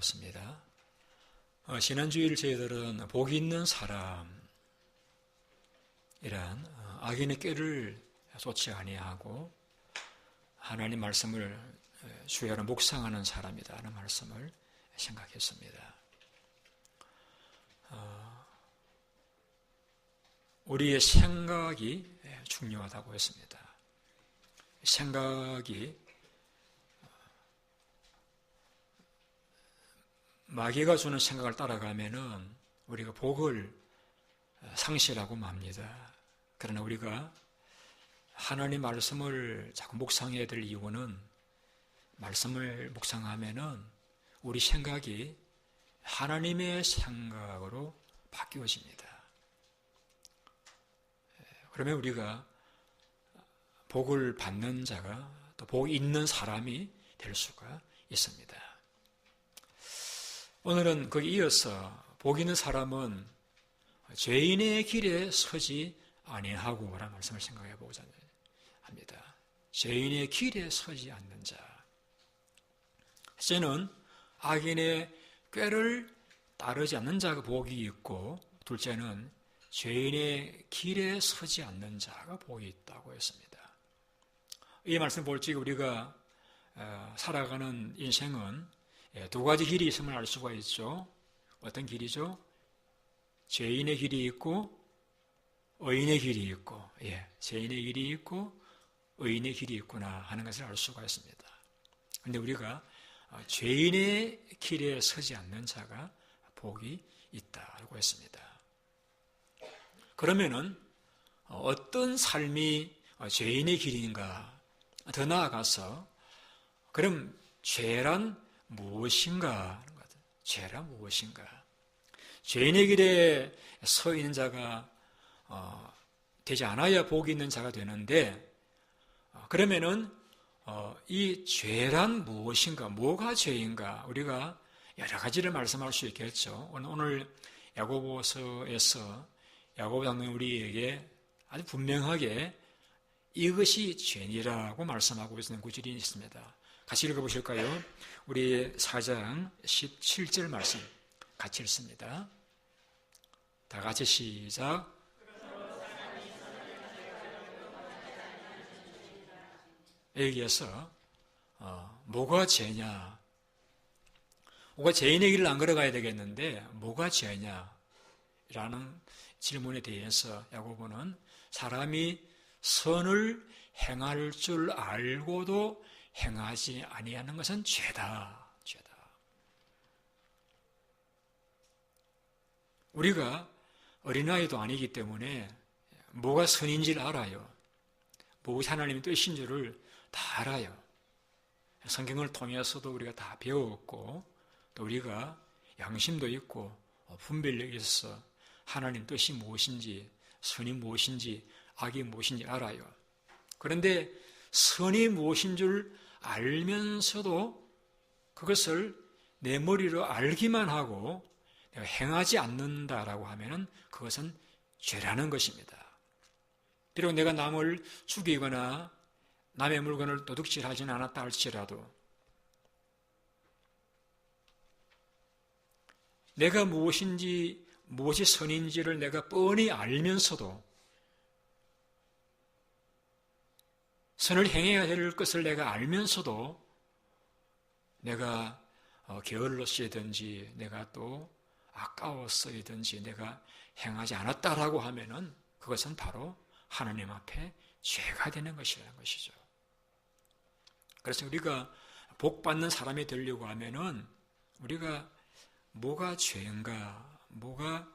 반갑습니다. 지난주일 저희들은 복 있는 사람이란 악인의 꾀를 쫓지 아니하고 하나님 말씀을 주야로 묵상하는 사람이다 하는 말씀을 생각했습니다. 우리의 생각이 중요하다고 했습니다. 생각이 마귀가 주는 생각을 따라가면은 우리가 복을 상실하고 맙니다. 그러나 우리가 하나님 말씀을 자꾸 묵상해야 될 이유는 말씀을 묵상하면은 우리 생각이 하나님의 생각으로 바뀌어집니다. 그러면 우리가 복을 받는 자가 또 복 있는 사람이 될 수가 있습니다. 오늘은 거기 이어서 복 있는 사람은 죄인의 길에 서지 아니하고 라는 말씀을 생각해 보고자 합니다. 죄인의 길에 서지 않는 자. 첫째는 악인의 꾀를 따르지 않는 자가 복이 있고, 둘째는 죄인의 길에 서지 않는 자가 복이 있다고 했습니다. 이 말씀 볼 때 우리가 살아가는 인생은 두 가지 길이 있음을 알 수가 있죠. 어떤 길이죠? 죄인의 길이 있고 의인의 길이 있고, 죄인의 길이 있고 의인의 길이 있구나 하는 것을 알 수가 있습니다. 그런데 우리가 죄인의 길에 서지 않는 자가 복이 있다고 했습니다. 그러면은 어떤 삶이 죄인의 길인가? 더 나아가서 그럼 죄란 무엇인가? 죄란 무엇인가? 죄인의 길에 서 있는 자가 되지 않아야 복이 있는 자가 되는데, 그러면은 이 죄란 무엇인가? 뭐가 죄인가? 우리가 여러 가지를 말씀할 수 있겠죠. 오늘 야고보서에서 야고보 장로는 우리에게 아주 분명하게 이것이 죄니라고 말씀하고 있는 구절이 있습니다. 같이 읽어보실까요? 우리 4장 17절 말씀 같이 읽습니다. 다 같이 시작. 여기에서 뭐가 죄냐? 뭐가 죄인의 길을 안 걸어가야 되겠는데 뭐가 죄냐? 라는 질문에 대해서 야고보는 사람이 선을 행할 줄 알고도 행하지 아니하는 것은 죄다. 우리가 어린아이도 아니기 때문에 뭐가 선인지를 알아요. 무엇이 하나님의 뜻인 줄을 다 알아요. 성경을 통해서도 우리가 다 배웠고, 또 우리가 양심도 있고 분별력이 있어서 하나님 뜻이 무엇인지, 선이 무엇인지, 악이 무엇인지 알아요. 그런데 선이 무엇인 줄 알면서도 그것을 내 머리로 알기만 하고 내가 행하지 않는다라고 하면은 그것은 죄라는 것입니다. 비록 내가 남을 죽이거나 남의 물건을 도둑질하지는 않았다 할지라도 내가 무엇이 선인지를 내가 뻔히 알면서도 선을 행해야 될 것을 내가 알면서도 내가 게을렀어야든지 내가 또 아까웠어야든지 내가 행하지 않았다라고 하면은 그것은 바로 하나님 앞에 죄가 되는 것이라는 것이죠. 그래서 우리가 복 받는 사람이 되려고 하면은 우리가 뭐가 죄인가, 뭐가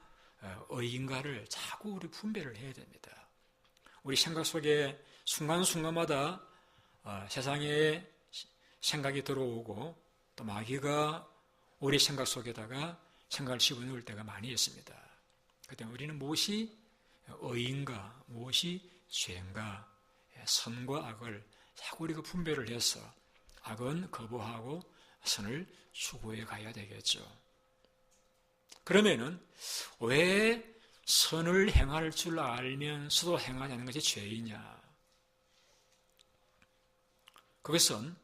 의인가를 자꾸 우리 분별을 해야 됩니다. 우리 생각 속에 순간순간마다 세상에 생각이 들어오고 또 마귀가 우리 생각 속에다가 생각을 집어넣을 때가 많이 있습니다. 그때 우리는 무엇이 의인가, 무엇이 죄인가, 선과 악을 자꾸 우리가 분별을 해서 악은 거부하고 선을 추구해 가야 되겠죠. 그러면은 왜 선을 행할 줄 알면서도 행하지 않는 것이 죄이냐? 그것은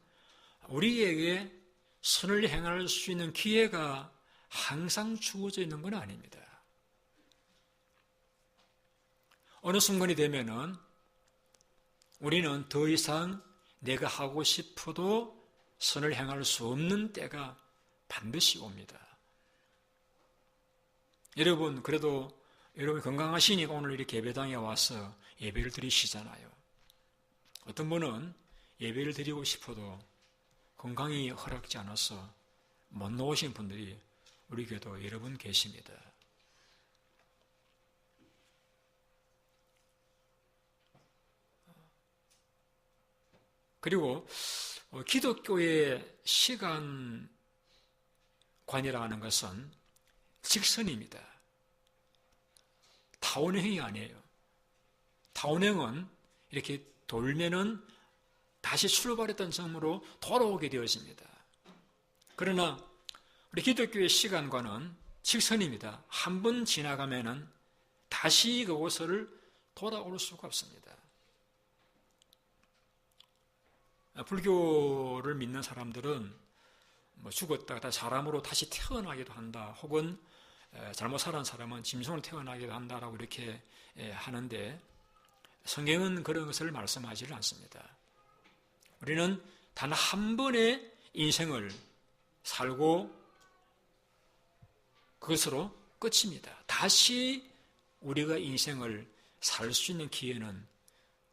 우리에게 선을 행할 수 있는 기회가 항상 주어져 있는 건 아닙니다. 어느 순간이 되면은 우리는 더 이상 내가 하고 싶어도 선을 행할 수 없는 때가 반드시 옵니다. 여러분, 그래도 여러분 건강하시니까 오늘 이렇게 예배당에 와서 예배를 드리시잖아요. 어떤 분은 예배를 드리고 싶어도 건강이 허락지 않아서 못 나오신 분들이 우리 교회도 여러 분 계십니다. 그리고 기독교의 시간관이라는 것은 직선입니다. 타원형이 아니에요. 타원형은 이렇게 돌면은 다시 출발했던 점으로 돌아오게 되어집니다. 그러나 우리 기독교의 시간관은 직선입니다. 한 번 지나가면은 다시 그곳을 돌아올 수가 없습니다. 불교를 믿는 사람들은 죽었다가 사람으로 다시 태어나기도 한다. 혹은 잘못 살은 사람은 짐승으로 태어나기도 한다라고 이렇게 하는데 성경은 그런 것을 말씀하지를 않습니다. 우리는 단 한 번의 인생을 살고 그것으로 끝입니다. 다시 우리가 인생을 살 수 있는 기회는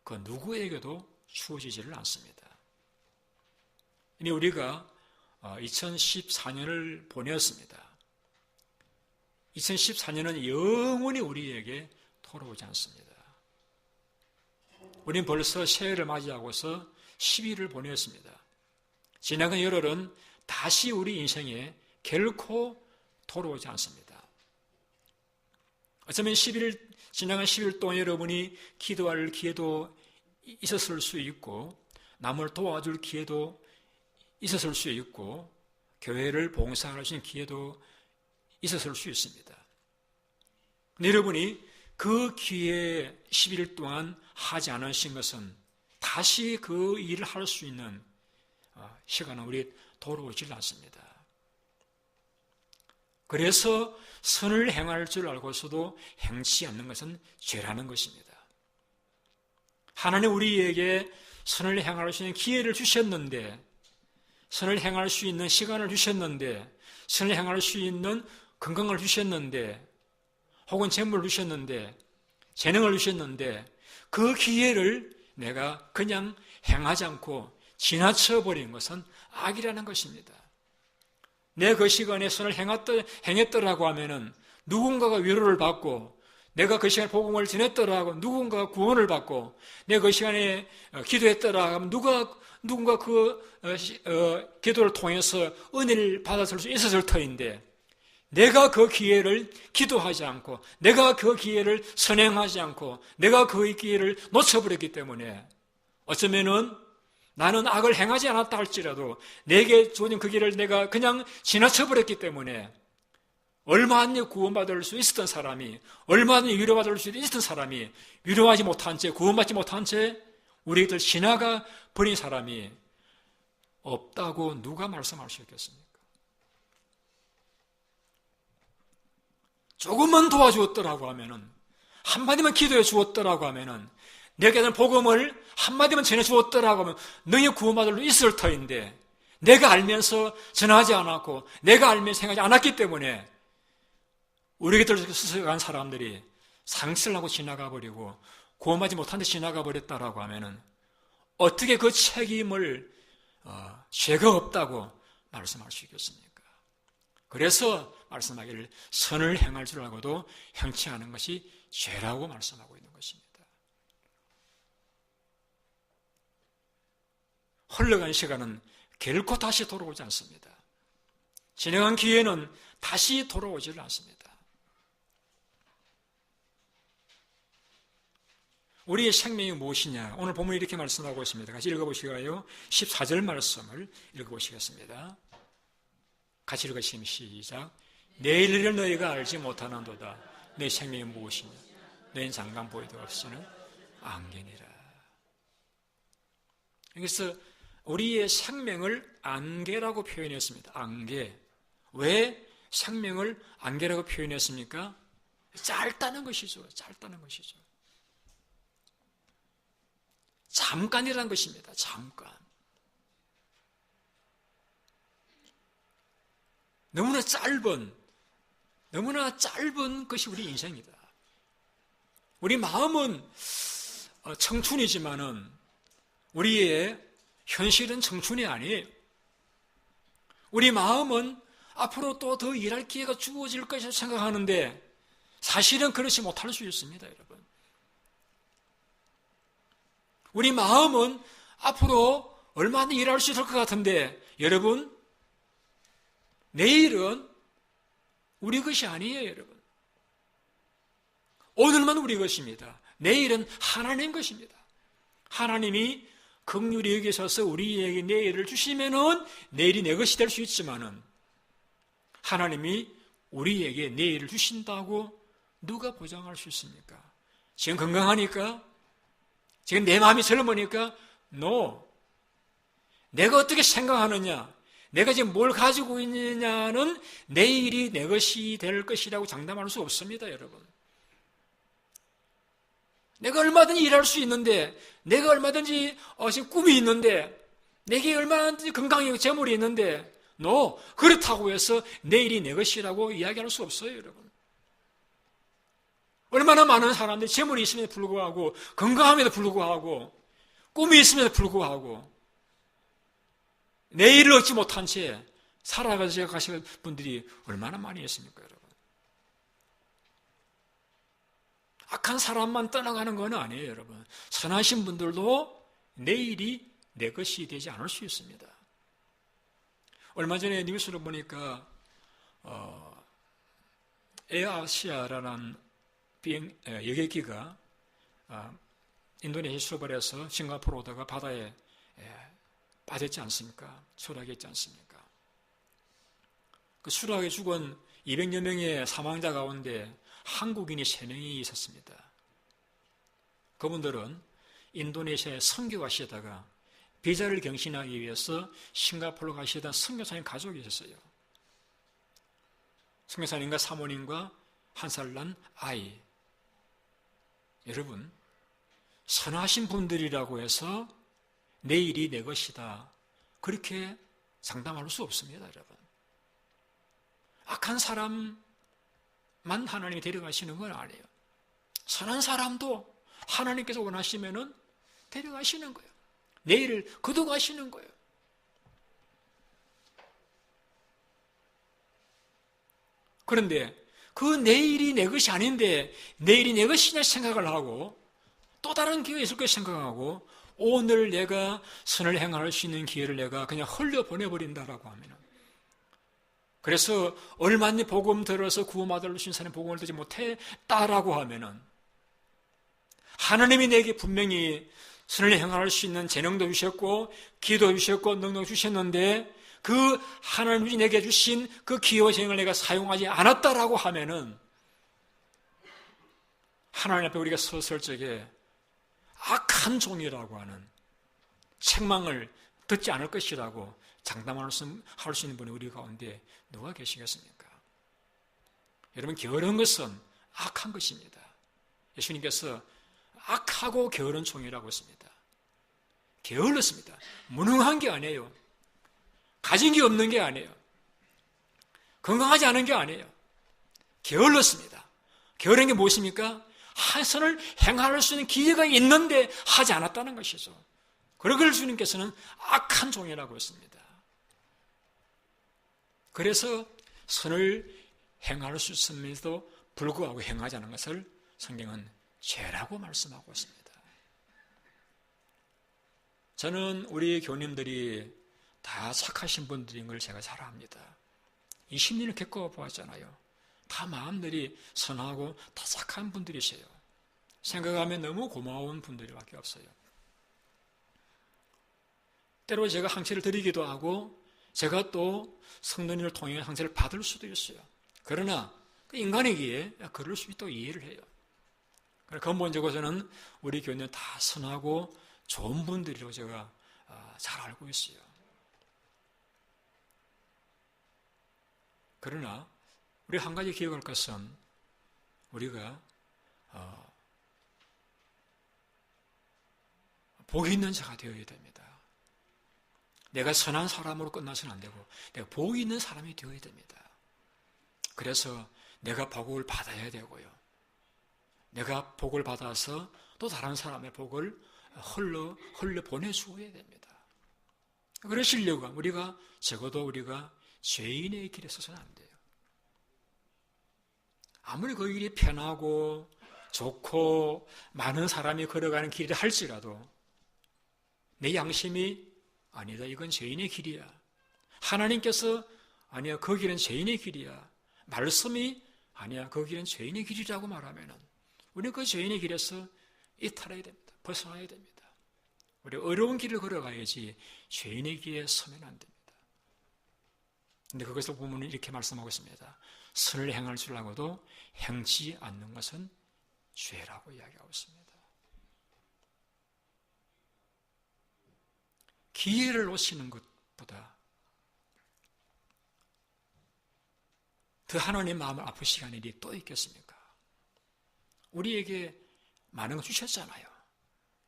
그 누구에게도 주어지지를 않습니다. 이미 우리가 2014년을 보내었습니다. 2014년은 영원히 우리에게 돌아오지 않습니다. 우리는 벌써 새해를 맞이하고서 10일을 보냈습니다. 지나간 열흘은 다시 우리 인생에 결코 돌아오지 않습니다. 어쩌면 지나간 10일 동안 여러분이 기도할 기회도 있었을 수 있고 남을 도와줄 기회도 있었을 수 있고 교회를 봉사할 수 있는 기회도 있었을 수 있습니다. 근데 여러분이 그 기회에 10일 동안 하지 않으신 것은 다시 그 일을 할 수 있는 시간은 우리 돌아오질 않습니다. 그래서 선을 행할 줄 알고서도 행치 않는 것은 죄라는 것입니다. 하나님 우리에게 선을 행할 수 있는 기회를 주셨는데, 선을 행할 수 있는 시간을 주셨는데, 선을 행할 수 있는 건강을 주셨는데, 혹은 재물을 주셨는데, 재능을 주셨는데, 그 기회를 내가 그냥 행하지 않고 지나쳐버린 것은 악이라는 것입니다. 내 그 시간에 선을 행했더라고 하면은 누군가가 위로를 받고, 내가 그 시간에 복음을 전했더라고 누군가가 구원을 받고, 내가 그 시간에 기도했더라 하면 누군가 그 기도를 통해서 은혜를 받았을 수 있었을 터인데, 내가 그 기회를 기도하지 않고, 내가 그 기회를 선행하지 않고, 내가 그 기회를 놓쳐버렸기 때문에 어쩌면은 나는 악을 행하지 않았다 할지라도 내게 주어진 그 길을 내가 그냥 지나쳐버렸기 때문에 얼마든지 구원받을 수 있었던 사람이, 얼마든지 위로받을 수 있었던 사람이 위로하지 못한 채, 구원받지 못한 채 우리들 지나가 버린 사람이 없다고 누가 말씀할 수 있겠습니까? 조금만 도와주었더라고 하면은, 한마디만 기도해 주었더라고 하면은, 내게는 복음을 한마디만 전해 주었더라고 하면 너희 구원받을 수 있을 터인데, 내가 알면서 전하지 않았고 내가 알면서 생각하지 않았기 때문에 우리 곁을 스쳐간 사람들이 상실을 하고 지나가 버리고 구원받지 못한 데 지나가 버렸다라고 하면은 어떻게 그 책임을 죄가 없다고 말씀할 수 있겠습니까? 그래서 말씀하기를 선을 행할 줄 알고도 행치 않은 것이 죄라고 말씀하고 있는 것입니다. 흘러간 시간은 결코 다시 돌아오지 않습니다. 지나간 기회는 다시 돌아오지를 않습니다. 우리의 생명이 무엇이냐? 오늘 본문이 이렇게 말씀하고 있습니다. 같이 읽어보시고요. 14절 말씀을 읽어보시겠습니다. 같이 읽으시면 시작. 내일 일을 너희가 알지 못하는도다. 내 생명이 무엇이냐? 너희는 장관 보이도 없이는 안개니라. 여기서 우리의 생명을 안개라고 표현했습니다. 안개. 왜 생명을 안개라고 표현했습니까? 짧다는 것이죠. 짧다는 것이죠. 잠깐이라는 것입니다. 잠깐. 너무나 짧은 것이 우리 인생이다. 우리 마음은 청춘이지만은 우리의 현실은 청춘이 아니에요. 우리 마음은 앞으로 또 더 일할 기회가 주어질 것이라고 생각하는데 사실은 그렇지 못할 수 있습니다, 여러분. 우리 마음은 앞으로 얼마나 일할 수 있을 것 같은데 여러분, 내일은 우리 것이 아니에요, 여러분. 오늘만 우리 것입니다. 내일은 하나님 것입니다. 하나님이 긍휼히 여기셔서 우리에게 내일을 주시면은 내일이 내 것이 될 수 있지만은 하나님이 우리에게 내일을 주신다고 누가 보장할 수 있습니까? 지금 건강하니까? 지금 내 마음이 젊으니까? No. 내가 어떻게 생각하느냐? 내가 지금 뭘 가지고 있느냐는 내일이 내 것이 될 것이라고 장담할 수 없습니다, 여러분. 내가 얼마든지 일할 수 있는데, 내가 얼마든지 지금 꿈이 있는데, 내게 얼마든지 건강이 재물이 있는데, no. 그렇다고 해서 내일이 내 것이라고 이야기할 수 없어요, 여러분. 얼마나 많은 사람들이 재물이 있음에도 불구하고, 건강함에도 불구하고, 꿈이 있음에도 불구하고, 내일을 얻지 못한 채 살아가시는 분들이 얼마나 많이 있습니까, 여러분? 악한 사람만 떠나가는 건 아니에요, 여러분. 선하신 분들도 내일이 내 것이 되지 않을 수 있습니다. 얼마 전에 뉴스를 보니까 에어아시아라는 여객기가 인도네시아 출발해서 싱가포르 오다가 바다에 빠졌지 않습니까? 추락했지 않습니까? 그 추락에 죽은 200여 명의 사망자 가운데 한국인이 3명이 있었습니다. 그분들은 인도네시아에 선교 가시다가 비자를 경신하기 위해서 싱가포르 가시던 선교사님 가족이 있었어요. 선교사님과 사모님과 1살 난 아이. 여러분, 선하신 분들이라고 해서 내일이 내 것이다. 그렇게 장담할 수 없습니다, 여러분. 악한 사람만 하나님이 데려가시는 건 아니에요. 선한 사람도 하나님께서 원하시면은 데려가시는 거예요. 내일을 거둬가시는 거예요. 그런데 그 내일이 내 것이 아닌데 내일이 내 것이냐 생각을 하고 또 다른 기회가 있을 것 생각하고 오늘 내가 선을 행할 수 있는 기회를 내가 그냥 흘려보내버린다라고 하면 그래서 얼마나 복음 들어서 구원받을 수 있는 사람이 복음을 듣지 못했다라고 하면은 하나님이 내게 분명히 선을 행할 수 있는 재능도 주셨고 기도 주셨고 능력 주셨는데 그 하나님이 내게 주신 그 기회와 재능을 내가 사용하지 않았다라고 하면은 하나님 앞에 우리가 섰을 적에 악한 종이라고 하는 책망을 듣지 않을 것이라고 장담할 수 있는 분이 우리 가운데 누가 계시겠습니까? 여러분, 게으른 것은 악한 것입니다. 예수님께서 악하고 게으른 종이라고 했습니다. 게을렀습니다. 무능한 게 아니에요. 가진 게 없는 게 아니에요. 건강하지 않은 게 아니에요. 게을렀습니다. 게으른 게 무엇입니까? 선을 행할 수 있는 기회가 있는데 하지 않았다는 것이죠. 그러걸 주님께서는 악한 종이라고 했습니다. 그래서 선을 행할 수 있음에도 불구하고 행하지 않은 것을 성경은 죄라고 말씀하고 있습니다. 저는 우리 교님들이 다 착하신 분들인 걸 제가 잘 압니다. 20년을 겪어보았잖아요. 다 마음들이 선하고 다 착한 분들이세요. 생각하면 너무 고마운 분들밖에 없어요. 때로 제가 항체를 드리기도 하고 제가 또 성도님을 통해 항체를 받을 수도 있어요. 그러나 인간이기에 그럴 수 있다고 이해를 해요. 근본적으로 저는 우리 교회는 다 선하고 좋은 분들이라고 제가 잘 알고 있어요. 그러나 우리 한 가지 기억할 것은 우리가 복이 있는 자가 되어야 됩니다. 내가 선한 사람으로 끝나서는 안 되고 내가 복이 있는 사람이 되어야 됩니다. 그래서 내가 복을 받아야 되고요. 내가 복을 받아서 또 다른 사람의 복을 흘려 보내주어야 됩니다. 그러시려고 적어도 우리가 죄인의 길에 서서는 안 돼요. 아무리 그 길이 편하고 좋고 많은 사람이 걸어가는 길이라 할지라도 내 양심이 아니다, 이건 죄인의 길이야. 하나님께서 아니야, 그 길은 죄인의 길이야. 말씀이 아니야, 그 길은 죄인의 길이라고 말하면은 우리는 그 죄인의 길에서 이탈해야 됩니다. 벗어나야 됩니다. 우리 어려운 길을 걸어가야지 죄인의 길에 서면 안 됩니다. 근데 그것을 보면 이렇게 말씀하고 있습니다. 선을 행할 줄 알고도 행치 않는 것은 죄라고 이야기하고 있습니다. 기회를 놓치는 것보다 더 하나님 마음을 아프시게 하는 일이 또 있겠습니까? 우리에게 많은 거 주셨잖아요.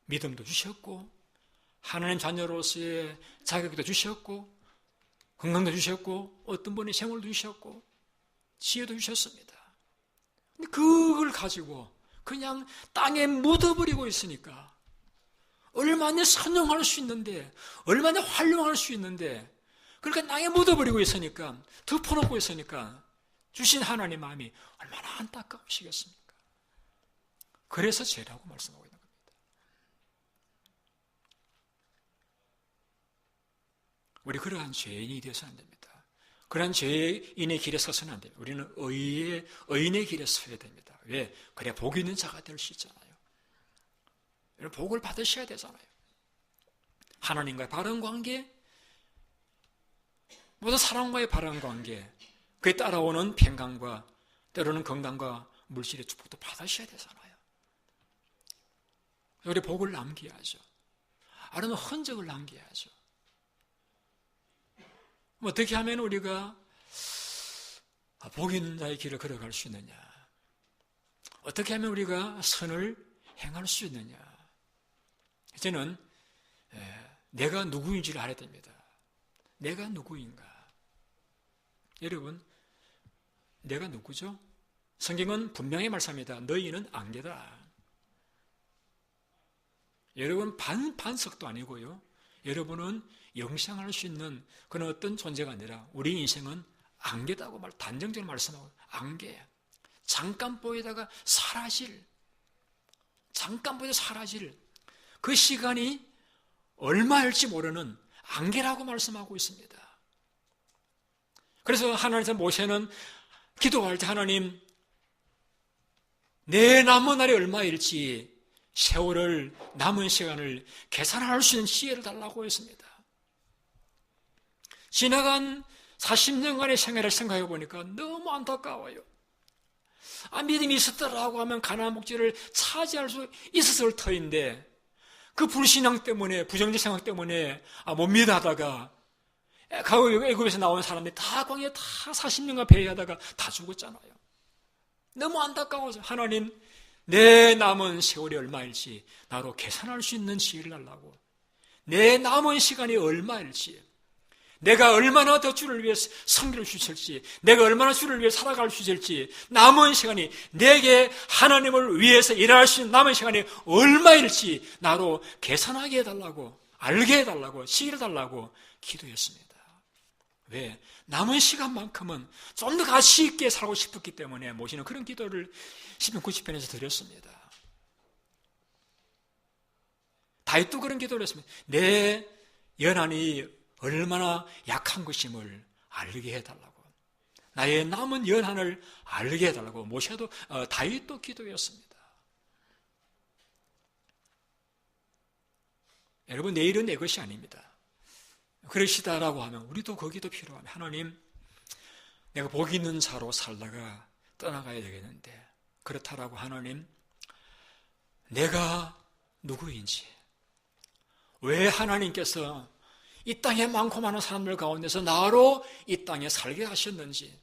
믿음도 주셨고 하나님 자녀로서의 자격도 주셨고 건강도 주셨고 어떤 분이 생활도 주셨고 지혜도 주셨습니다. 근데 그걸 가지고 그냥 땅에 묻어버리고 있으니까 얼마나 선용할 수 있는데 얼마나 활용할 수 있는데 그러니까 땅에 묻어버리고 있으니까 덮어놓고 있으니까 주신 하나님 마음이 얼마나 안타까우시겠습니까? 그래서 죄라고 말씀하고 있는 겁니다. 우리 그러한 죄인이 되어서는 안 됩니다. 그러한 죄인의 길에 서서는 안 됩니다. 우리는 의인의 길에 서야 됩니다. 왜? 그래야 복 있는 자가 될 수 있잖아요. 복을 받으셔야 되잖아요. 하나님과의 바른 관계, 모든 사람과의 바른 관계, 그에 따라오는 평강과 때로는 건강과 물질의 축복도 받으셔야 되잖아요. 우리 복을 남겨야죠. 아니면 흔적을 남겨야죠. 어떻게 하면 우리가 복 있는 자의 길을 걸어갈 수 있느냐? 어떻게 하면 우리가 선을 행할 수 있느냐? 이제는 내가 누구인지를 알아야 됩니다. 내가 누구인가? 여러분, 내가 누구죠? 성경은 분명히 말씀합니다. 너희는 안개다. 여러분 반석도 아니고요. 여러분은 영생할 수 있는 그런 어떤 존재가 아니라 우리 인생은 안개다고 단정적으로 말씀하고 안개. 잠깐 보이다가 사라질 그 시간이 얼마일지 모르는 안개라고 말씀하고 있습니다. 그래서 하나님께서 모세는 기도할 때 하나님 내 남은 날이 얼마일지 세월을 남은 시간을 계산할 수 있는 지혜를 달라고 했습니다. 지나간 40년간의 생애를 생각해 보니까 너무 안타까워요. 믿음이 있었더라고 하면 가나안 복지를 차지할 수 있었을 터인데 그 불신앙 때문에 부정적 생각 때문에 못 믿어하다가 애굽에서 나온 사람들이 다 광야에 다 40년간 배회하다가 다 죽었잖아요. 너무 안타까워서 하나님 내 남은 세월이 얼마일지 나로 계산할 수 있는 지혜를 달라고. 내 남은 시간이 얼마일지 내가 얼마나 더 주를 위해 섬길 수 있을지 내가 얼마나 주를 위해 살아갈 수 있을지 남은 시간이 내게 하나님을 위해서 일할 수 있는 남은 시간이 얼마일지 나로 계산하게 해달라고 알게 해달라고 지혜를 달라고 기도했습니다. 왜? 남은 시간만큼은 좀 더 가치 있게 살고 싶었기 때문에 모시는 그런 기도를 시편 90편에서 드렸습니다. 다윗도 그런 기도를 했습니다. 내 연한이 얼마나 약한 것임을 알게 해달라고. 나의 남은 연한을 알게 해달라고 모세도 다윗도 기도했습니다. 여러분 내일은 내 것이 아닙니다. 그러시다라고 하면 우리도 거기도 필요합니다. 하나님 내가 복 있는 자로 살다가 떠나가야 되겠는데 그렇다라고 하나님 내가 누구인지 왜 하나님께서 이 땅에 많고 많은 사람들 가운데서 나로 이 땅에 살게 하셨는지,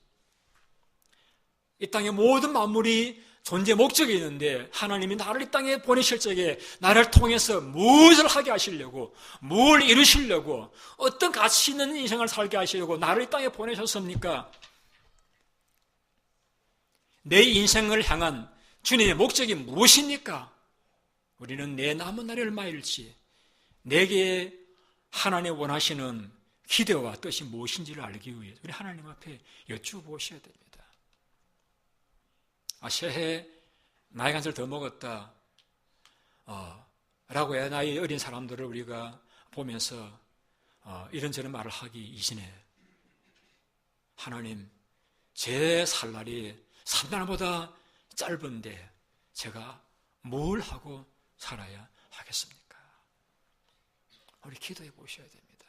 이 땅의 모든 만물이 존재 목적이 있는데 하나님이 나를 이 땅에 보내실 적에 나를 통해서 무엇을 하게 하시려고, 뭘 이루시려고, 어떤 가치 있는 인생을 살게 하시려고 나를 이 땅에 보내셨습니까? 내 인생을 향한 주님의 목적이 무엇입니까? 우리는 내 남은 날이 얼마일지, 내게 하나님 원하시는 기대와 뜻이 무엇인지를 알기 위해 우리 하나님 앞에 여쭈보셔야 됩니다. 새해 나이가 한 살 더 먹었다 라고 해 나이 어린 사람들을 우리가 보면서 이런저런 말을 하기 이전에 하나님, 제 살날이 3날보다 짧은데 제가 뭘 하고 살아야 하겠습니까? 우리 기도해 보셔야 됩니다.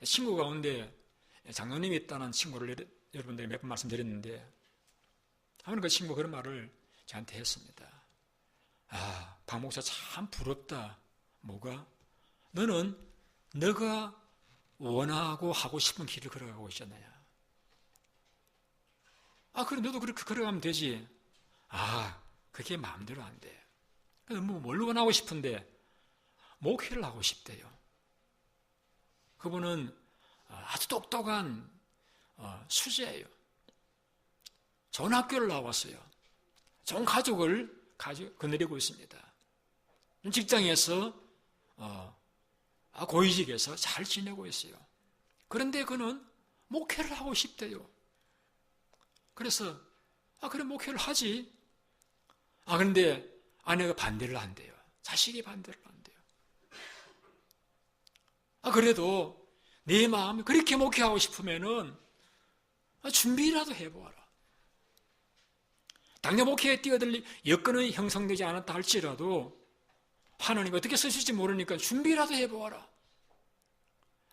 친구 가운데 장로님이 있다는 친구를 여러분들이 몇 번 말씀드렸는데, 하면 그 친구가 그런 말을 저한테 했습니다. 박 목사 참 부럽다. 뭐가? 너는 너가 원하고 하고 싶은 길을 걸어가고 있잖아요. 그래, 너도 그렇게 걸어가면 되지. 그게 마음대로 안 돼. 뭘 원하고 싶은데 목회를 하고 싶대요. 그분은 아주 똑똑한 수재예요. 좋은 학교를 나왔어요. 좋은 가족을 거느리고 있습니다. 직장에서 고위직에서 잘 지내고 있어요. 그런데 그는 목회를 하고 싶대요. 그래서 그래, 목회를 하지. 그런데 아내가 반대를 한대요. 자식이 반대를 한대요. 그래도 내 마음이 그렇게 목회하고 싶으면은 준비라도 해보아라. 당장 목회에 뛰어들 여건은 형성되지 않았다 할지라도 하나님 어떻게 쓰실지 모르니까 준비라도 해보아라.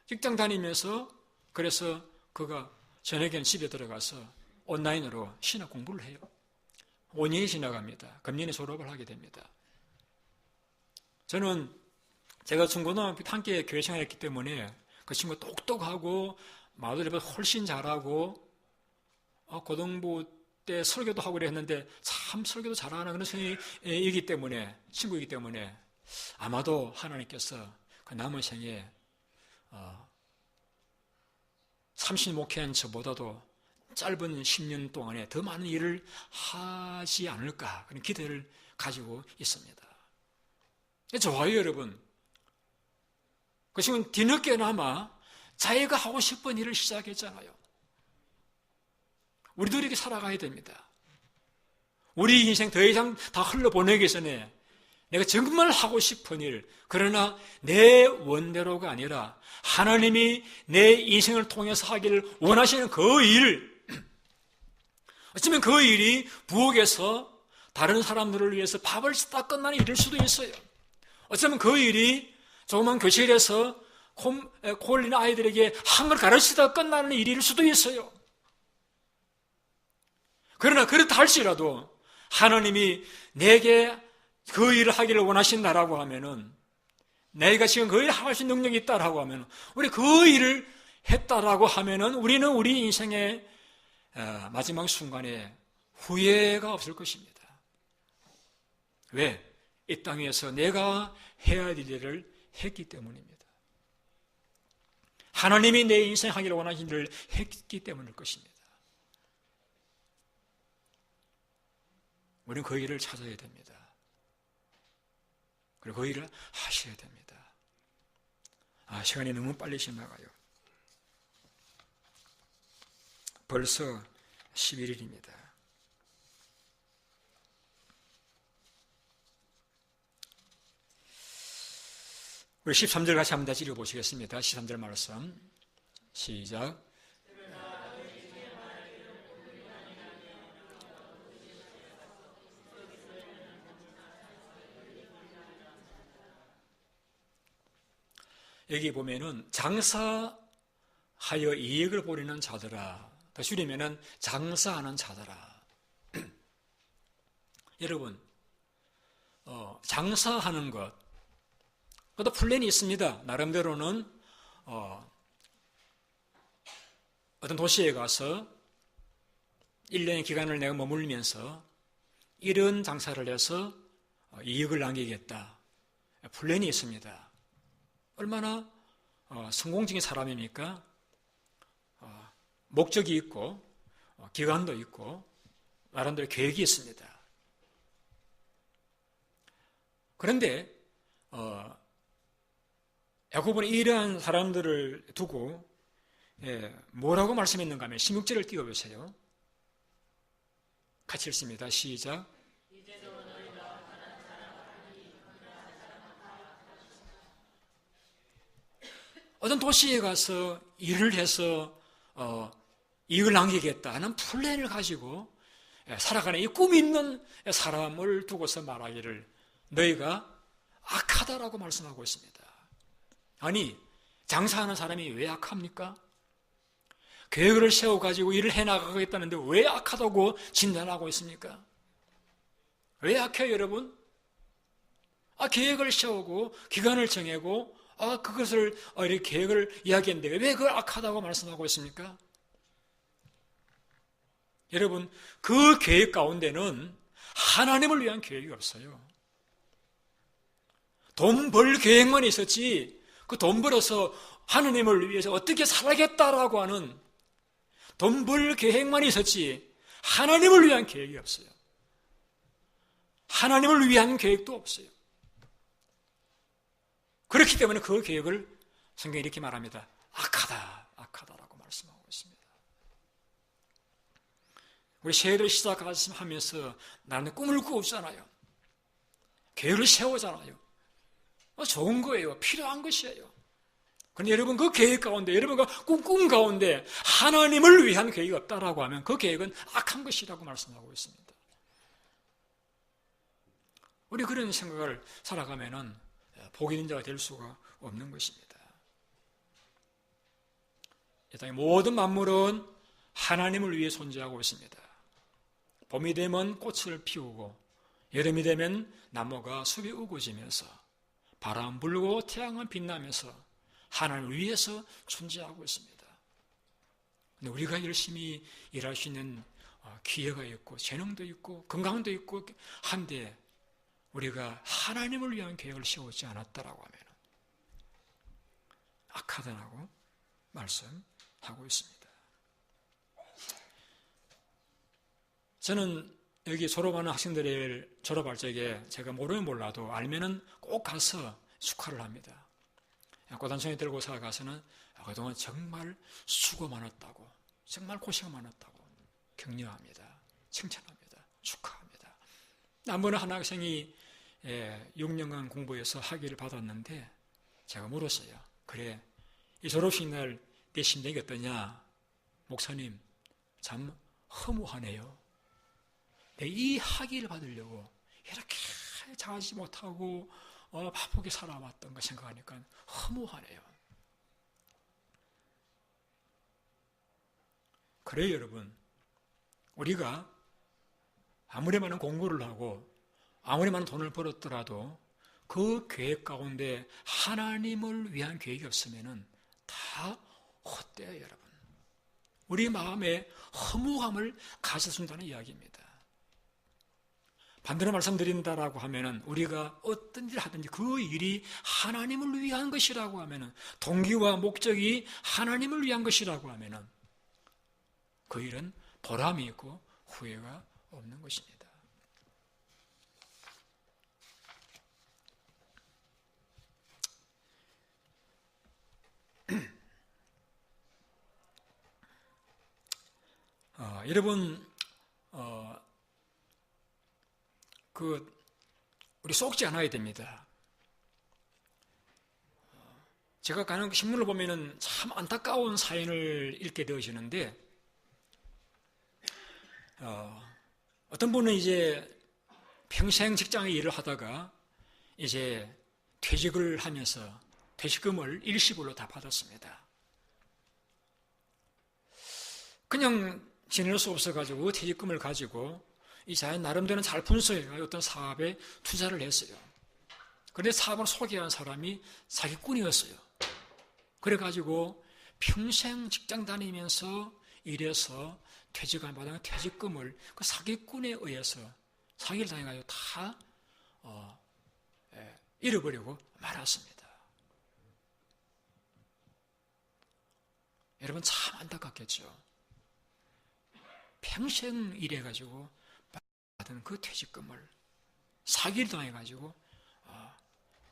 직장 다니면서 그래서 그가 저녁엔 집에 들어가서 온라인으로 신학 공부를 해요. 5년이 지나갑니다. 금년에 졸업을 하게 됩니다. 저는 제가 중고등학교 함께 교회 생활했기 때문에 그 친구가 똑똑하고 마더리보다 훨씬 잘하고 고등부 때 설교도 하고 그랬는데 참 설교도 잘하는 그런 친구이기 때문에 아마도 하나님께서 그 남은 생에 30년 목회한 저보다도 짧은 10년 동안에 더 많은 일을 하지 않을까 그런 기대를 가지고 있습니다. 좋아요, 여러분. 그 친구는 뒤늦게나마 자기가 하고 싶은 일을 시작했잖아요. 우리도 이렇게 살아가야 됩니다. 우리 인생 더 이상 다 흘러보내기 전에 내가 정말 하고 싶은 일, 그러나 내 원대로가 아니라 하나님이 내 인생을 통해서 하기를 원하시는 그 일, 어쩌면 그 일이 부엌에서 다른 사람들을 위해서 밥을 다 끝나는 일일 수도 있어요. 어쩌면 그 일이 조그만 교실에서 코 흘리는 아이들에게 한글 가르치다 끝나는 일일 수도 있어요. 그러나 그렇다 할지라도 하나님이 내게 그 일을 하기를 원하신다라고 하면은, 내가 지금 그 일을 할 수 있는 능력이 있다라고 하면, 우리 그 일을 했다라고 하면은 우리는 우리 인생의 마지막 순간에 후회가 없을 것입니다. 왜? 이 땅에서 내가 해야 될 일을 했기 때문입니다. 하나님이 내 인생 하기를 원하신 일을 했기 때문일 것입니다. 우리는 그 일을 찾아야 됩니다. 그리고 그 일을 하셔야 됩니다. 시간이 너무 빨리 지나가요. 벌써 11일입니다. 우리 13절 같이 한번 다시 읽어보시겠습니다. 13절 말씀 시작. 여기 보면은 장사하여 이익을 보리는 자들아, 더 줄이면은 장사하는 자들아. 여러분, 장사하는 것, 그것도 플랜이 있습니다. 나름대로는 어떤 도시에 가서 1년의 기간을 내가 머물면서 이런 장사를 해서 이익을 남기겠다. 플랜이 있습니다. 얼마나 성공적인 사람입니까? 목적이 있고 기간도 있고 나름대로 계획이 있습니다. 그런데 야고보는 이러한 사람들을 두고 뭐라고 말씀했는가 하면 16절을 띄워보세요. 같이 읽습니다. 시작. 어떤 도시에 가서 일을 해서 이익을 남기겠다 하는 플랜을 가지고 살아가는 이 꿈 있는 사람을 두고서 말하기를 너희가 악하다라고 말씀하고 있습니다. 아니, 장사하는 사람이 왜 악합니까? 계획을 세워가지고 일을 해나가겠다는데 왜 악하다고 진단하고 있습니까? 왜 악해요, 여러분? 계획을 세우고 기간을 정하고 그것을 이렇게 계획을 이야기했는데 왜 그걸 악하다고 말씀하고 있습니까? 여러분, 그 계획 가운데는 하나님을 위한 계획이 없어요. 돈 벌 계획만 있었지 그 돈 벌어서 하나님을 위해서 어떻게 살아야겠다라고 하는 돈 벌 계획만 있었지 하나님을 위한 계획이 없어요. 하나님을 위한 계획도 없어요. 그렇기 때문에 그 계획을 성경이 이렇게 말합니다. 악하다라고 말씀하고 있습니다. 우리 새해를 시작하면서 나는 꿈을 꾸었잖아요. 계획을 세우잖아요. 좋은 거예요. 필요한 것이에요. 그런데 여러분 그 계획 가운데, 여러분과 꿈 가운데 하나님을 위한 계획이 없다라고 하면 그 계획은 악한 것이라고 말씀하고 있습니다. 우리 그런 생각을 살아가면은 복 있는 자가 될 수가 없는 것입니다. 이 땅의 모든 만물은 하나님을 위해 존재하고 있습니다. 봄이 되면 꽃을 피우고 여름이 되면 나무가 숲이 우거지면서 바람 불고 태양은 빛나면서 하나님을 위해서 존재하고 있습니다. 근데 우리가 열심히 일할 수 있는 기회가 있고 재능도 있고 건강도 있고 한데 우리가 하나님을 위한 계획을 세우지 않았다라고 하면 악하다라고 말씀하고 있습니다. 저는 여기 졸업하는 학생들을 졸업할 적에 제가 모르면 몰라도 알면은 꼭 가서 축하를 합니다. 고단청에 들고서 가서는 그동안 정말 수고 많았다고, 정말 고생 많았다고 격려합니다. 칭찬합니다. 축하합니다. 한 번은 한 학생이 6년간 공부해서 학위를 받았는데 제가 물었어요. 그래, 이 졸업식 날 내 심정이 어떠냐? 목사님, 참 허무하네요. 이 학위를 받으려고 이렇게 잘하지 못하고 바쁘게 살아왔던 거 생각하니까 허무하네요. 그래요, 여러분. 우리가 아무리 많은 공부를 하고 아무리 많은 돈을 벌었더라도 그 계획 가운데 하나님을 위한 계획이 없으면 다 헛되어요, 여러분. 우리 마음에 허무함을 가져준다는 이야기입니다. 반대로 말씀드린다라고 하면은 우리가 어떤 일을 하든지 그 일이 하나님을 위한 것이라고 하면은 동기와 목적이 하나님을 위한 것이라고 하면은 그 일은 보람이 있고 후회가 없는 것입니다. 여러분, 우리 속지 않아야 됩니다. 제가 가는 신문을 보면은 참 안타까운 사연을 읽게 되어지는데, 어떤 분은 이제 평생 직장에 일을 하다가 이제 퇴직을 하면서 퇴직금을 일시불로 다 받았습니다. 그냥 지낼 수 없어가지고 퇴직금을 가지고 이 자연 나름대로 잘 분석해서 어떤 사업에 투자를 했어요. 그런데 사업을 소개한 사람이 사기꾼이었어요. 그래가지고 평생 직장 다니면서 일해서 퇴직 안 받은 퇴직금을 그 사기꾼에 의해서 사기를 당해가지고 다 잃어버리고 말았습니다. 여러분 참 안타깝겠죠. 평생 일해가지고 받은 그 퇴직금을 사기를 당해가지고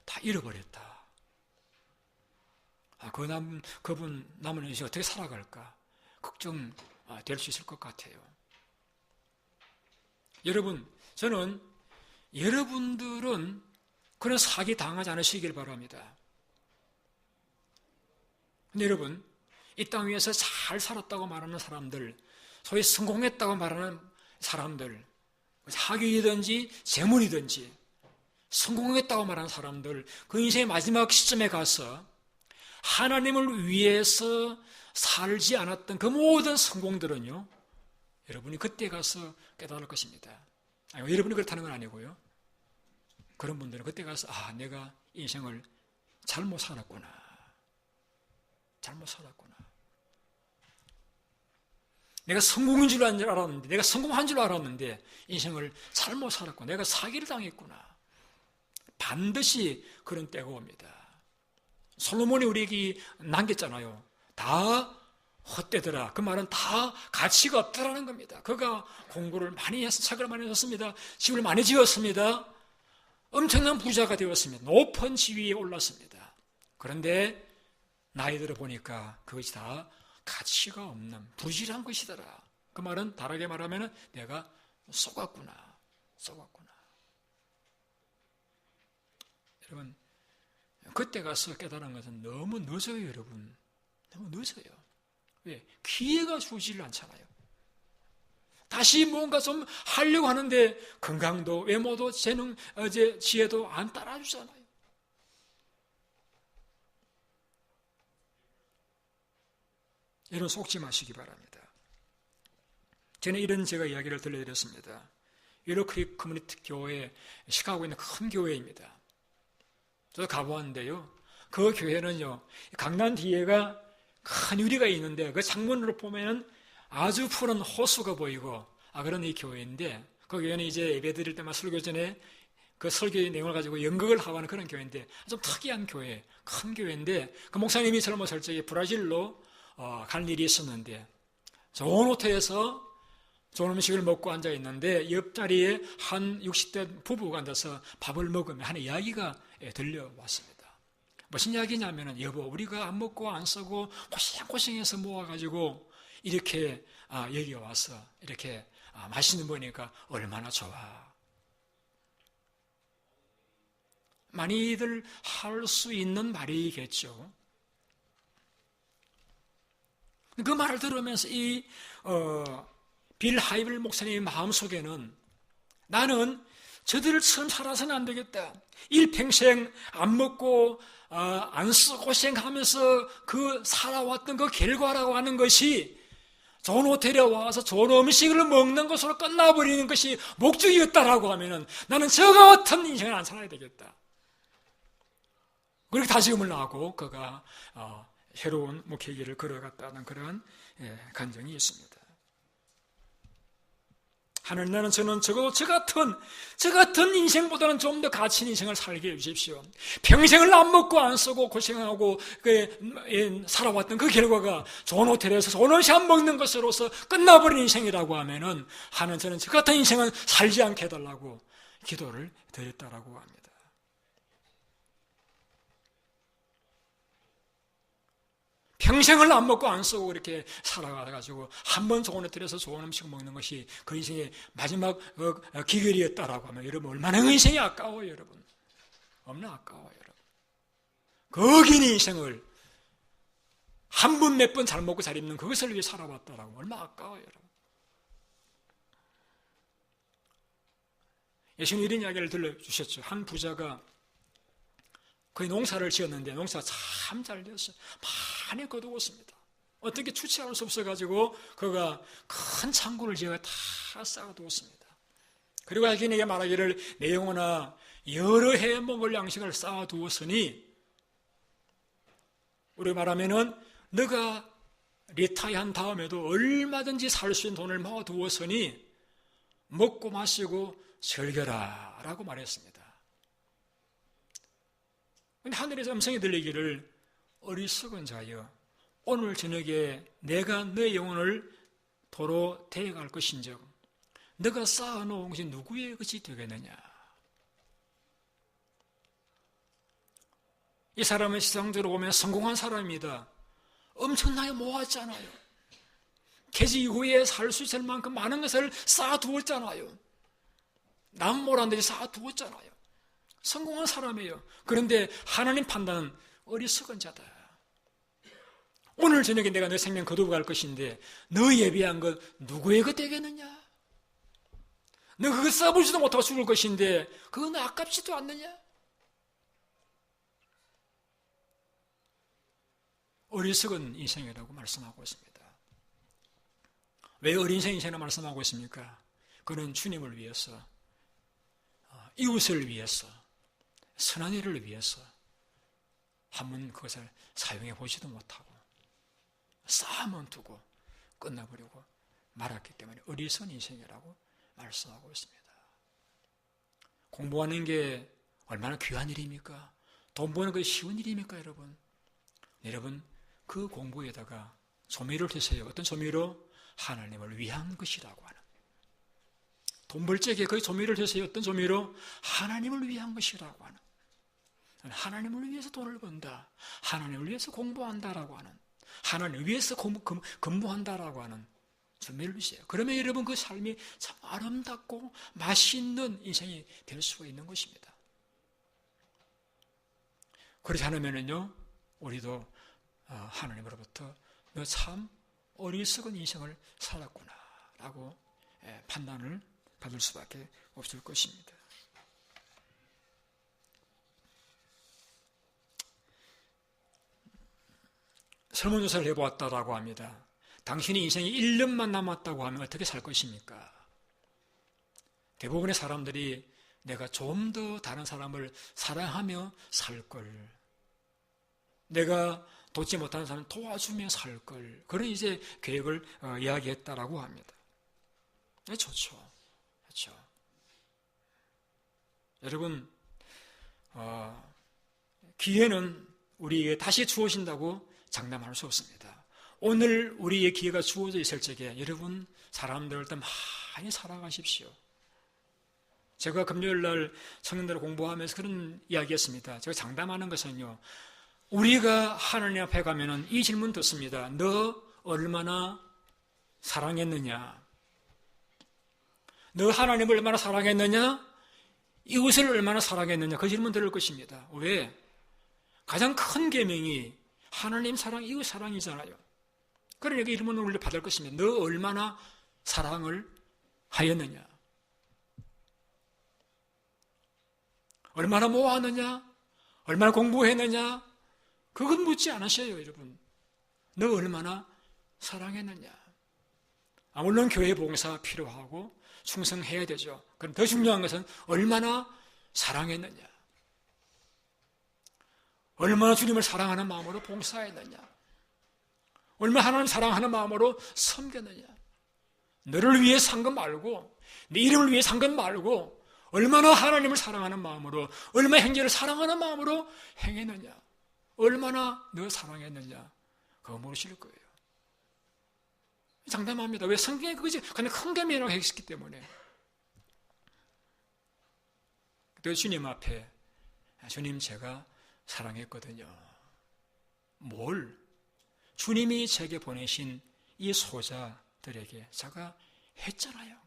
다 잃어버렸다. 그분 남은 인생 어떻게 살아갈까 걱정 될 수 있을 것 같아요. 여러분, 저는 여러분들은 그런 사기 당하지 않으시길 바랍니다. 근데 여러분, 이 땅 위에서 잘 살았다고 말하는 사람들, 소위 성공했다고 말하는 사람들, 학위이든지 재물이든지 성공했다고 말하는 사람들, 그 인생의 마지막 시점에 가서 하나님을 위해서 살지 않았던 그 모든 성공들은요, 여러분이 그때 가서 깨달을 것입니다. 여러분이 그렇다는 건 아니고요. 그런 분들은 그때 가서 내가 인생을 잘못 살았구나. 잘못 살았구나. 내가 성공인 줄 알았는데, 내가 성공한 줄 알았는데 인생을 잘못 살았고 내가 사기를 당했구나. 반드시 그런 때가 옵니다. 솔로몬이 우리에게 남겼잖아요. 다 헛되더라. 그 말은 다 가치가 없더라는 겁니다. 그가 공부를 많이 해서 책을 많이 썼습니다. 집을 많이 지었습니다. 엄청난 부자가 되었습니다. 높은 지위에 올랐습니다. 그런데 나이 들어 보니까 그것이 다 가치가 없는 부실한 것이더라. 그 말은 다르게 말하면 내가 속았구나. 여러분, 그때 가서 깨달은 것은 너무 늦어요, 여러분. 너무 늦어요. 왜? 기회가 주지를 않잖아요. 다시 뭔가 좀 하려고 하는데 건강도, 외모도, 재능, 지혜도 안 따라주잖아요. 여러분 속지 마시기 바랍니다. 저는 이런 제가 이야기를 들려드렸습니다. 윌로크릭 커뮤니티 교회, 시카고에 있는 큰 교회입니다. 저도 가보았는데요. 그 교회는요, 강남 뒤에가 큰 유리가 있는데 그 창문으로 보면 아주 푸른 호수가 보이고 그런 이 교회인데, 그 교회는 이제 예배 드릴 때만 설교 전에 그 설교의 내용을 가지고 연극을 하고 하는 그런 교회인데 좀 특이한 교회, 큰 교회인데 그 목사님이 젊었을 적에 브라질로 갈 일이 있었는데 좋은 호텔에서 좋은 음식을 먹고 앉아 있는데 옆자리에 한 60대 부부가 앉아서 밥을 먹으며 하는 이야기가 들려왔습니다. 무슨 이야기냐면은, 여보, 우리가 안 먹고 안 쓰고 고생해서 모아가지고 이렇게 여기 와서 이렇게 맛있는 거 보니까 얼마나 좋아. 많이들 할 수 있는 말이겠죠. 그 말을 들으면서 빌 하이블 목사님의 마음속에는 나는 저들처럼 살아서는 안 되겠다. 일평생 안 먹고 안 쓰고 고생하면서 그 살아왔던 그 결과라고 하는 것이 좋은 호텔에 와서 좋은 음식을 먹는 것으로 끝나버리는 것이 목적이었다라고 하면은 나는 저 같은 인생을 안 살아야 되겠다. 그렇게 다짐을 하고 그가 새로운 목회길을 걸어갔다는 그런 간증이 있습니다. 하나님, 나는 저는 적어도 저 같은 인생보다는 좀 더 가치 있는 인생을 살게 해주십시오. 평생을 안 먹고 안 쓰고 고생하고 살아왔던 그 결과가 좋은 호텔에서 좋은 음식 안 먹는 것으로서 끝나버린 인생이라고 하면은 하나님, 저는 저 같은 인생은 살지 않게 해달라고 기도를 드렸다라고 합니다. 평생을 안 먹고 안 쓰고 이렇게 살아가가지고 한 번 좋은 호텔에서 좋은 음식을 먹는 것이 그 인생의 마지막 기결이었다라고 하면 여러분 얼마나 그 인생이 아까워요, 여러분. 얼마나 아까워요, 여러분. 그 긴 인생을 한 번 몇 번 잘 먹고 잘 입는 그것을 위해 살아왔다라고 얼마나 아까워요, 여러분. 예수님 이런 이야기를 들려주셨죠. 한 부자가 거의 농사를 지었는데 농사가 참 잘 되었어요. 많이 거두었습니다. 어떻게 추측할 수 없어가지고 그가 큰 창고를 지어 다 쌓아두었습니다. 그리고 자기에게 말하기를 내 영혼아 여러 해 먹을 양식을 쌓아두었으니, 우리 말하면은 너가 리타이한 다음에도 얼마든지 살 수 있는 돈을 모아두었으니 먹고 마시고 즐겨라 라고 말했습니다. 근데 하늘에서 음성이 들리기를, 어리석은 자여, 오늘 저녁에 내가 너의 영혼을 도로 데려갈 것인즉 너가 쌓아놓은 것이 누구의 것이 되겠느냐. 이 사람은 세상적으로 보면 성공한 사람입니다. 엄청나게 모았잖아요. 개지 이후에 살 수 있을 만큼 많은 것을 쌓아두었잖아요. 남 모란 듯이 쌓아두었잖아요. 성공한 사람이에요. 그런데 하나님 판단은 어리석은 자다. 오늘 저녁에 내가 너 생명 거두고 갈 것인데 너 예비한 것 누구의 것 되겠느냐? 너 그거 써보지도 못하고 죽을 것인데 그건 아깝지도 않느냐? 어리석은 인생이라고 말씀하고 있습니다. 왜 어리석은 인생이라고 말씀하고 있습니까? 그는 주님을 위해서, 이웃을 위해서, 선한 일을 위해서 한번 그것을 사용해 보지도 못하고 쌓아만 두고 끝나버리고 말았기 때문에 어리석은 인생이라고 말씀하고 있습니다. 공부하는 게 얼마나 귀한 일입니까? 돈 버는 게 쉬운 일입니까, 여러분? 여러분, 그 공부에다가 조미를 드세요. 어떤 조미로? 하나님을 위한 것이라고 하는. 돈 벌 적에 그 조미를 드세요. 어떤 조미로? 하나님을 위한 것이라고 하는. 하나님을 위해서 돈을 번다. 하나님을 위해서 공부한다라고 하는. 하나님을 위해서 근무한다라고 하는 조미를 주세요. 그러면 여러분 그 삶이 참 아름답고 맛있는 인생이 될 수가 있는 것입니다. 그렇지 않으면요, 우리도 하나님으로부터 너 참 어리석은 인생을 살았구나 라고 판단을 받을 수밖에 없을 것입니다. 설문조사를 해보았다라고 합니다. 당신이 인생이 1년만 남았다고 하면 어떻게 살 것입니까? 대부분의 사람들이 내가 좀 더 다른 사람을 사랑하며 살 걸, 내가 돕지 못하는 사람을 도와주며 살 걸, 그런 이제 계획을 이야기했다라고 합니다. 네, 좋죠. 그렇죠. 여러분, 기회는 우리에게 다시 주어진다고 장담할 수 없습니다. 오늘 우리의 기회가 주어져 있을 적에 여러분, 사람들을 많이 사랑하십시오. 제가 금요일 날 청년들을 공부하면서 그런 이야기했습니다. 제가 장담하는 것은요, 우리가 하나님 앞에 가면은 이 질문 듣습니다. 너 얼마나 사랑했느냐? 너 하나님을 얼마나 사랑했느냐? 이웃을 얼마나 사랑했느냐? 그 질문 들을 것입니다. 왜? 가장 큰 계명이 하나님 사랑, 이웃 사랑이잖아요. 그러니까 이 질문을 우리가 받을 것입니다. 너 얼마나 사랑을 하였느냐? 얼마나 모았느냐? 얼마나 공부했느냐? 그건 묻지 않으셔요, 여러분. 너 얼마나 사랑했느냐? 물론 교회 봉사 필요하고 충성해야 되죠. 그럼 더 중요한 것은 얼마나 사랑했느냐? 얼마나 주님을 사랑하는 마음으로 봉사했느냐? 얼마나 하나님 사랑하는 마음으로 섬겼느냐? 너를 위해 산 것 말고, 네 이름을 위해 산 것 말고, 얼마나 하나님을 사랑하는 마음으로, 얼마나 형제를 사랑하는 마음으로 행했느냐? 얼마나 너 사랑했느냐? 그거 모르실 거예요. 장담합니다. 왜? 성경에 그것이 그냥 큰 계명이라고 했기 때문에. 또 주님 앞에, 주님 제가 사랑했거든요. 뭘? 주님이 제게 보내신 이 소자들에게 제가 했잖아요.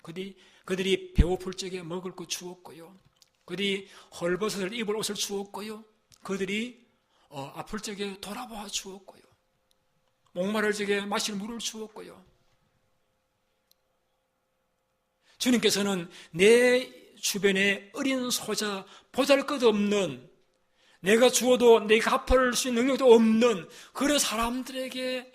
그들이 배고플 적에 먹을 거 주었고요. 그들이 헐벗을 입을 옷을 주었고요. 그들이 아플 적에 돌아봐 주었고요. 목마를 적에 마실 물을 주었고요. 주님께서는 내 주변에 어린 소자, 보잘것없는, 내가 주어도 내가 갚을 수 있는 능력도 없는 그런 사람들에게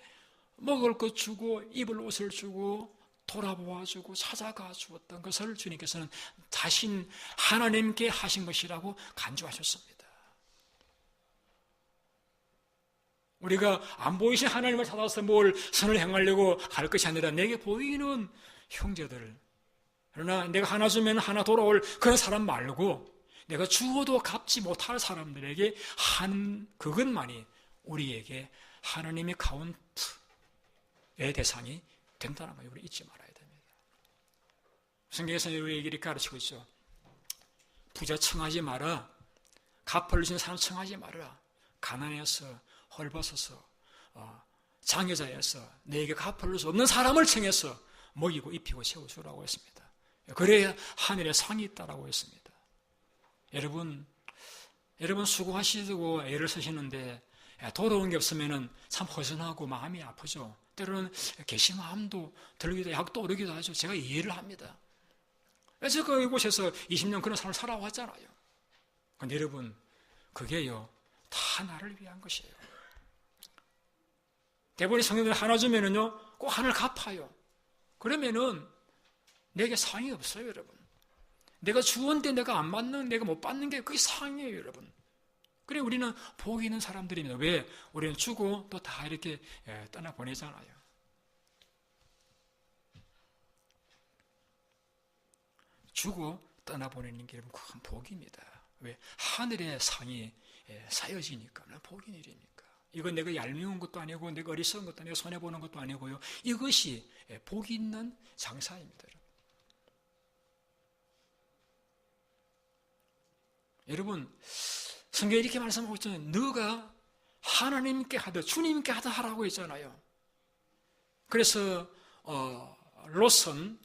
먹을 것 주고 입을 옷을 주고 돌아보아주고 찾아가 주었던 것을 주님께서는 자신 하나님께 하신 것이라고 간주하셨습니다. 우리가 안 보이신 하나님을 찾아서 뭘 선을 행하려고 할 것이 아니라 내게 보이는 형제들, 그러나 내가 하나 주면 하나 돌아올 그런 사람 말고 내가 주어도 갚지 못할 사람들에게 하는 그것만이 우리에게 하나님의 카운트의 대상이 된다는 걸 우리 잊지 말아야 됩니다. 성경에서 우리에게 이렇게 가르치고 있죠. 부자 청하지 마라. 갚을 준 사람 청하지 마라. 가난해서 헐벗어서 장애자여서 내게 갚을 수 없는 사람을 청해서 먹이고 입히고 채워주라고 했습니다. 그래야 하늘에 상이 있다라고 했습니다. 여러분 수고하시고 애를 쓰시는데 돌아오는 게 없으면 참 허전하고 마음이 아프죠. 때로는 괘씸함도 들기도 약도 오르기도 하죠. 제가 이해를 합니다. 제가 이곳에서 20년 그런 삶을 살아왔잖아요. 근데 여러분 그게요 다 나를 위한 것이에요. 대부분의 성경들 하나 주면은요 꼭 하나를 갚아요. 그러면은 내게 상이 없어요, 여러분. 내가 주었는데 내가 안 받는, 내가 못 받는 게 그게 상이에요, 여러분. 그래 우리는 복이 있는 사람들입니다. 왜? 우리는 주고 또 다 이렇게 떠나보내잖아요. 주고 떠나보내는 게 여러분 큰 복입니다. 왜? 하늘의 상이 쌓여지니까 복인 일이니까. 이건 내가 얄미운 것도 아니고 내가 어리석은 것도 아니고 손해보는 것도 아니고요. 이것이 복이 있는 장사입니다. 여러분 성경에 이렇게 말씀하고 있잖아요. 너가 하나님께 하듯 주님께 하듯 하라고 했잖아요. 그래서 롯은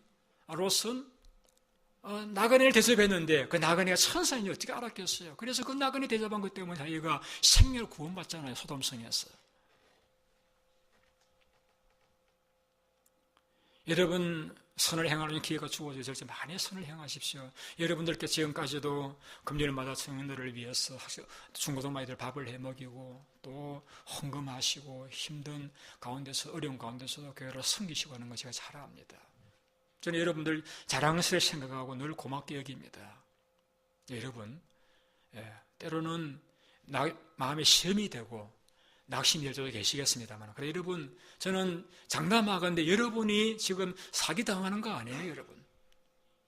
나그네를 대접했는데 그 나그네가 천사인지 어떻게 알았겠어요. 그래서 그 나그네 대접한 것 때문에 자기가 생명을 구원받잖아요. 소돔성에서. 여러분 선을 행하는 기회가 주어져서 절대 많이 선을 행하십시오. 여러분들께 지금까지도 금요일마다 청년들을 위해서 중고등학생들 밥을 해 먹이고 또 헌금하시고 힘든 가운데서 어려운 가운데서도 교회를 섬기시고 하는 거 제가 잘 압니다. 저는 여러분들 자랑스레 생각하고 늘 고맙게 여깁니다. 여러분 때로는 마음에 시험이 되고 낙심될 때도 계시겠습니다만, 그래 여러분 저는 장담하건대 여러분이 지금 사기당하는 거 아니에요.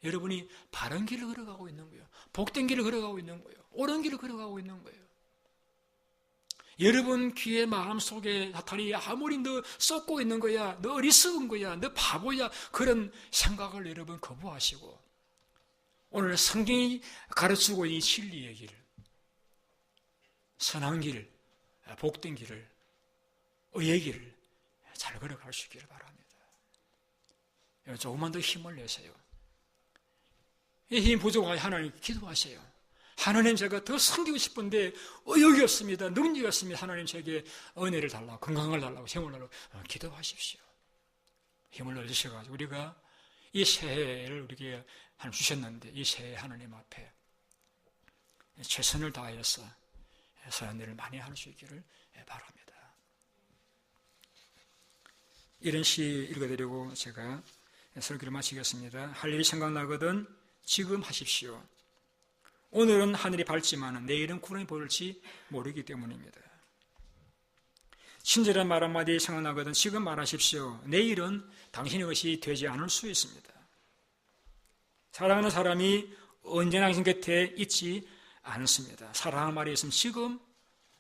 여러분이 바른 길을 걸어가고 있는 거예요. 복된 길을 걸어가고 있는 거예요. 옳은 길을 걸어가고 있는 거예요. 여러분 귀의 마음속에 사탄이 아무리 너 쏟고 있는 거야, 너 어리석은 거야, 너 바보야, 그런 생각을 여러분 거부하시고 오늘 성경이 가르치고 있는 진리의 길, 선한 길, 복된 길을, 의의 길을 잘 걸어갈 수 있기를 바랍니다. 조금만 더 힘을 내세요. 이 힘 부족하게 하나님 기도하세요. 하나님 제가 더 섬기고 싶은데 의욕이 없습니다. 능력이 없습니다. 하나님 제게 은혜를 달라고, 건강을 달라고, 힘을 달라고 기도하십시오. 힘을 얻으셔가지고 우리가 이 새해를 우리에게 하나님 주셨는데 이 새해 하나님 앞에 최선을 다해서 선한 일을 많이 할 수 있기를 바랍니다. 이런 시 읽어드리고 제가 설교를 마치겠습니다. 할 일이 생각나거든 지금 하십시오. 오늘은 하늘이 밝지만 내일은 구름이 보일지 모르기 때문입니다. 친절한 말 한마디 생각나거든 지금 말하십시오. 내일은 당신의 것이 되지 않을 수 있습니다. 사랑하는 사람이 언제나 당신 곁에 있지 않습니다. 사랑하는 말이 있으면 지금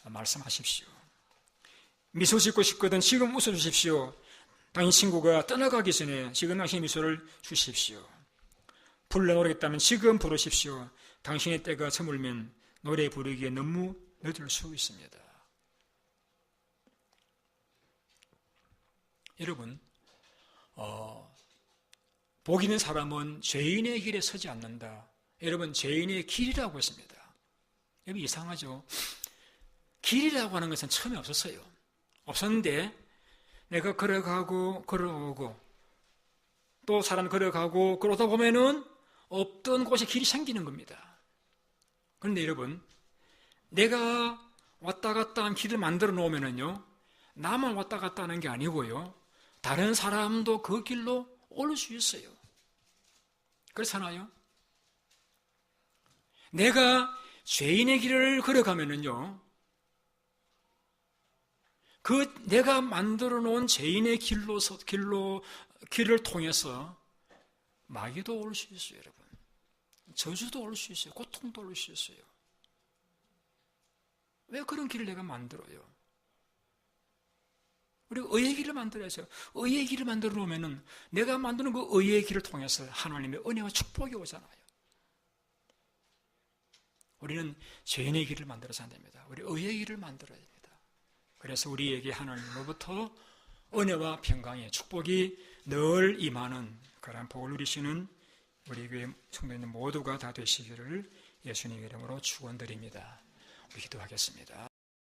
말씀하십시오. 미소 짓고 싶거든 지금 웃어주십시오. 당신 친구가 떠나가기 전에 지금 당신의 미소를 주십시오. 불러노래겠다면 지금 부르십시오. 당신의 때가 저물면 노래 부르기에 너무 늦을 수 있습니다. 여러분, 복 있는 사람은 죄인의 길에 서지 않는다. 여러분, 죄인의 길이라고 했습니다. 여러분, 이상하죠? 길이라고 하는 것은 처음에 없었는데 내가 걸어가고 걸어오고 또 사람 걸어가고 그러다 보면은 없던 곳에 길이 생기는 겁니다. 그런데 여러분, 내가 왔다 갔다 한 길을 만들어 놓으면은요, 나만 왔다 갔다 하는 게 아니고요, 다른 사람도 그 길로 올 수 있어요. 그렇잖아요. 내가 죄인의 길을 걸어가면은요, 그 내가 만들어 놓은 죄인의 길을 통해서 마귀도 올 수 있어요, 여러분. 저주도 올 수 있어요. 고통도 올 수 있어요. 왜 그런 길을 내가 만들어요? 우리 의의 길을 만들어야죠. 의의 길을 만들어 놓으면은 내가 만드는 그 의의 길을 통해서 하나님의 은혜와 축복이 오잖아요. 우리는 죄인의 길을 만들어서 안 됩니다. 우리 의의 길을 만들어야 됩니다. 그래서 우리에게 하나님으로부터 은혜와 평강의 축복이 늘 임하는 그런 복을 누리시는 우리 교회 성도님 모두가 다 되시기를 예수님의 이름으로 축원드립니다. 우리 기도하겠습니다.